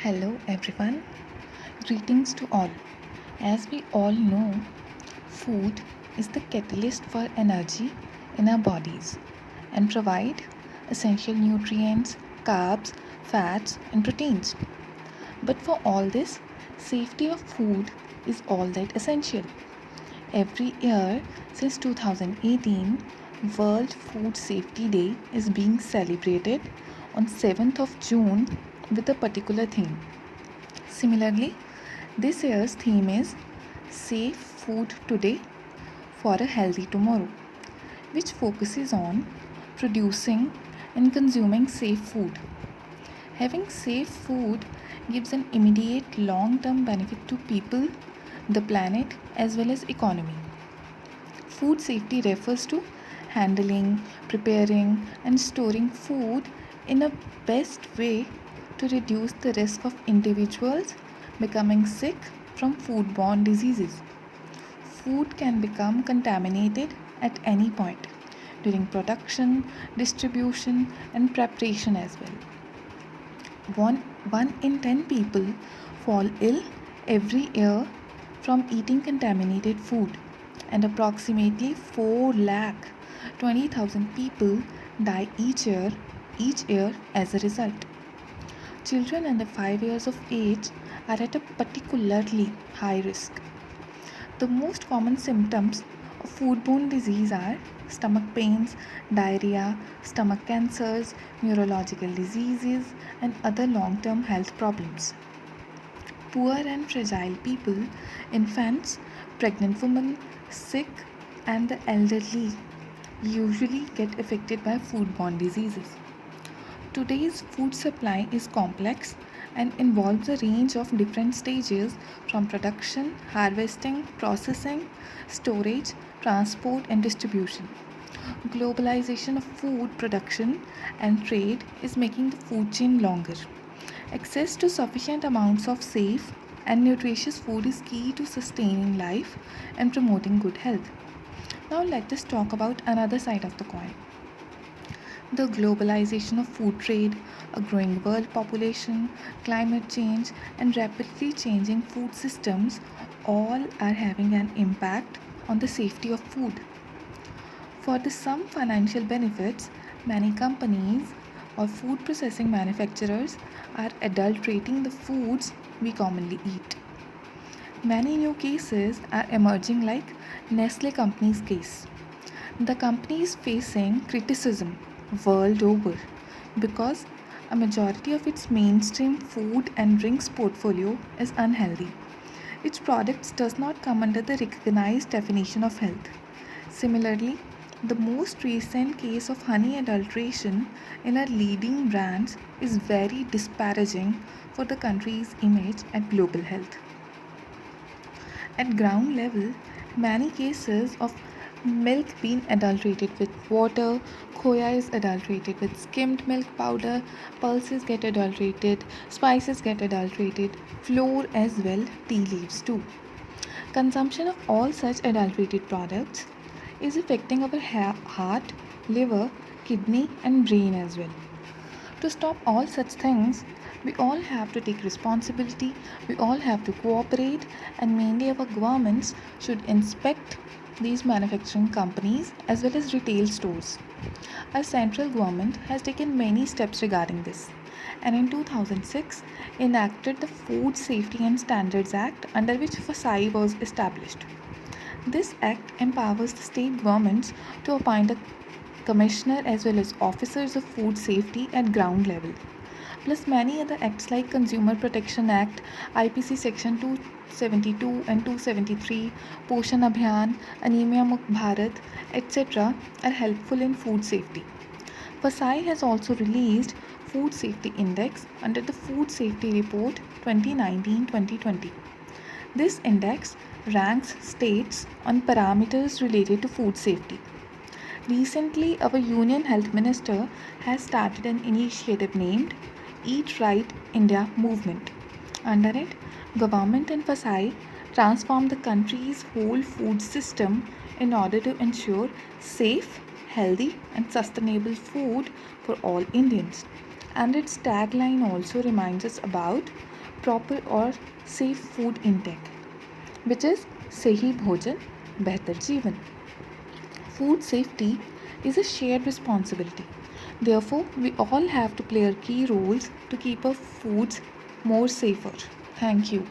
Hello everyone, greetings to all. As we all know, food is the catalyst for energy in our bodies and provide essential nutrients, carbs, fats and proteins. But for all this, safety of food is all that essential. Every year since 2018, World Food Safety Day is being celebrated on 7th of June with a particular theme. Similarly, this year's theme is Safe Food Today for a Healthy Tomorrow, which focuses on producing and consuming safe food. Having safe food gives an immediate long term benefit to people, the planet, as well as economy. Food safety refers to handling, preparing, and storing food in a best way to reduce the risk of individuals becoming sick from foodborne diseases. Food can become contaminated at any point during production, distribution, and preparation as well. One in 10 people fall ill every year from eating contaminated food, and approximately 4 lakh 20,000 people die each year as a result. Children under 5 years of age are at a particularly high risk. The most common symptoms of foodborne disease are stomach pains, diarrhea, stomach cancers, neurological diseases, and other long term health problems. Poor and fragile people, infants, pregnant women, sick, and the elderly usually get affected by foodborne diseases. Today's food supply is complex and involves a range of different stages from production, harvesting, processing, storage, transport, and distribution. Globalization of food production and trade is making the food chain longer. Access to sufficient amounts of safe and nutritious food is key to sustaining life and promoting good health. Now, let us talk about another side of the coin. The globalization of food trade, a growing world population, climate change, and rapidly changing food systems all are having an impact on the safety of food. For the some financial benefits, many companies or food processing manufacturers are adulterating the foods we commonly eat. Many new cases are emerging like Nestle company's case. The company is facing criticism world over because a majority of its mainstream food and drinks portfolio is unhealthy. Its products does not come under the recognized definition of health. Similarly, the most recent case of honey adulteration in our leading brands is very disparaging for the country's image and global health. At ground level, many cases of milk being adulterated with water, khoya is adulterated with skimmed milk powder, pulses get adulterated, spices get adulterated, flour as well, tea leaves too. Consumption of all such adulterated products is affecting our heart, liver, kidney, and brain as well. To stop all such things, we all have to take responsibility, we all have to cooperate, and mainly our governments should inspect these manufacturing companies as well as retail stores. Our central government has taken many steps regarding this and in 2006 enacted the Food Safety and Standards Act under which FSSAI was established. This act empowers the state governments to appoint a commissioner as well as officers of food safety at ground level. Plus many other acts like Consumer Protection Act, IPC Section 272 and 273, Poshan Abhiyan, Anemia Mukt Bharat, etc. are helpful in food safety. FSSAI has also released Food Safety Index under the Food Safety Report 2019-2020. This index ranks states on parameters related to food safety. Recently, our Union Health Minister has started an initiative named Eat Right India Movement. Under it, government and FSSAI transform the country's whole food system in order to ensure safe, healthy and sustainable food for all Indians. And its tagline also reminds us about proper or safe food intake, which is Sehi Bhojan Behtar Jeevan. Food safety is a shared responsibility. Therefore, we all have to play our key roles to keep our foods more safer. Thank you.